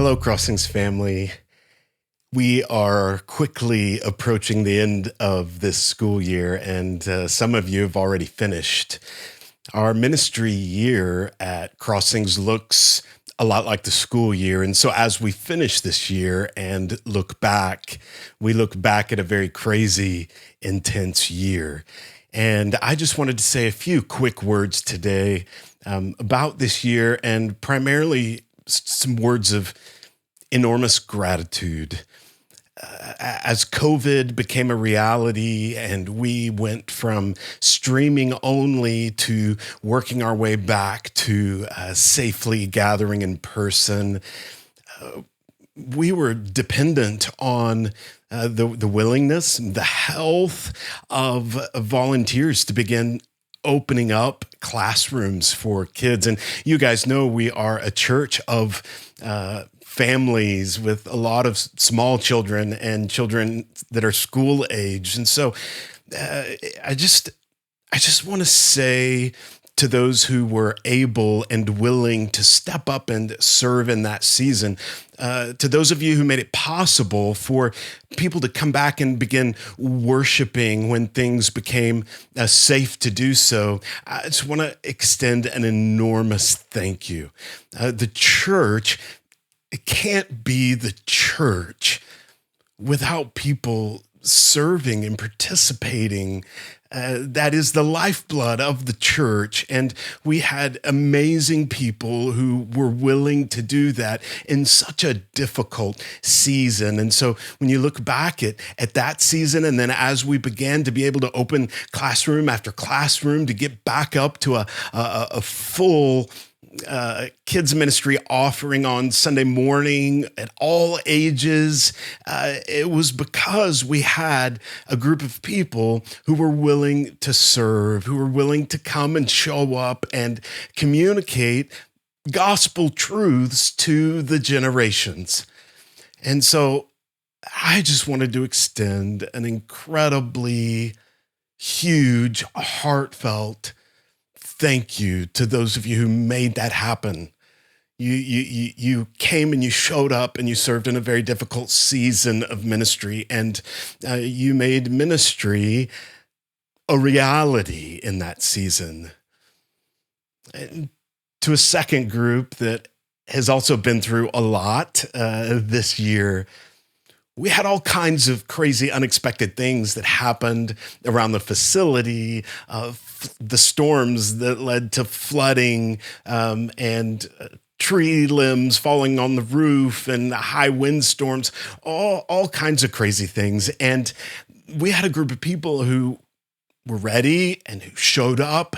Hello, Crossings family. We are quickly approaching the end of this school year, and some of you have already finished. Our ministry year at Crossings looks a lot like the school year. And so as we finish this year and look back, we look back at a very crazy, intense year. And I just wanted to say a few quick words today about this year, and primarily some words of enormous gratitude. As COVID became a reality and we went from streaming only to working our way back to safely gathering in person, we were dependent on the willingness, the health of volunteers to begin opening up classrooms for kids. And you guys know we are a church of families with a lot of small children and children that are school age. And so I just want to say to those who were able and willing to step up and serve in that season, to those of you who made it possible for people to come back and begin worshiping when things became safe to do so, I just want to extend an enormous thank you. The church, it can't be the church without people serving and participating. That is the lifeblood of the church. And we had amazing people who were willing to do that in such a difficult season. And so when you look back at that season, and then as we began to be able to open classroom after classroom to get back up to a full kids ministry offering on Sunday morning at all ages, it was because we had a group of people who were willing to serve, who were willing to come and show up and communicate gospel truths to the generations. And so I just wanted to extend an incredibly huge, heartfelt thank you to those of you who made that happen. You came and you showed up and you served in a very difficult season of ministry, and you made ministry a reality in that season. And to a second group that has also been through a lot this year, we had all kinds of crazy, unexpected things that happened around the facility, the storms that led to flooding and tree limbs falling on the roof and high windstorms, all kinds of crazy things. And we had a group of people who were ready and who showed up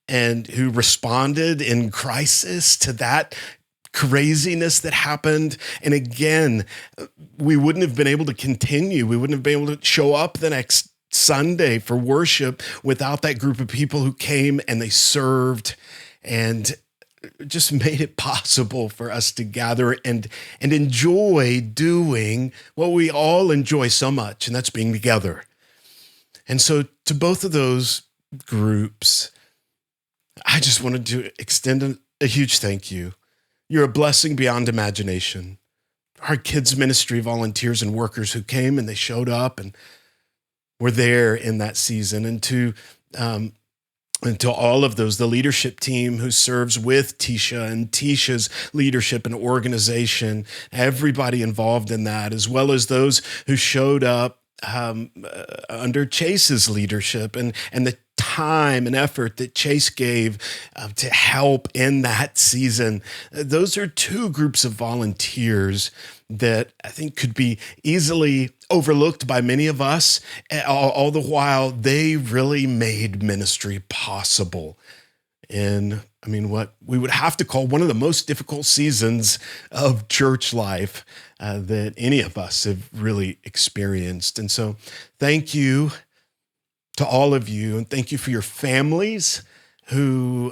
and who responded in crisis to that craziness that happened. And again, we wouldn't have been able to continue. We wouldn't have been able to show up the next Sunday for worship without that group of people who came and they served and just made it possible for us to gather and enjoy doing what we all enjoy so much, and that's being together. And so to both of those groups, I just wanted to extend a huge thank you. You're a blessing beyond imagination. Our kids ministry volunteers and workers who came and they showed up and were there in that season. And to all of those, the leadership team who serves with Tisha and Tisha's leadership and organization, everybody involved in that, as well as those who showed up under Chase's leadership and the time and effort that Chase gave to help in that season. Those are two groups of volunteers that I think could be easily overlooked by many of us, all the while they really made ministry possible in, what we would have to call one of the most difficult seasons of church life that any of us have really experienced. And so thank you to all of you, and thank you for your families who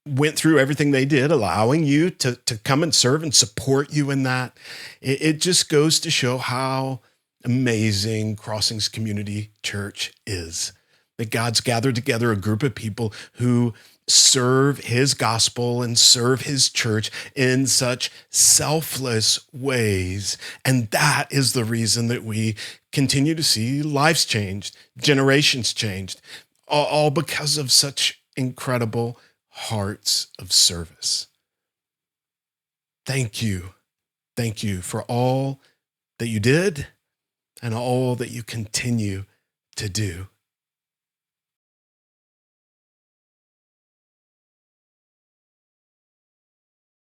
went through everything they did, allowing you to come and serve and support you in that. It just goes to show how amazing Crossings Community Church is, that God's gathered together a group of people who serve his gospel and serve his church in such selfless ways. And that is the reason that we continue to see lives changed, generations changed, all because of such incredible hearts of service. Thank you. Thank you for all that you did and all that you continue to do.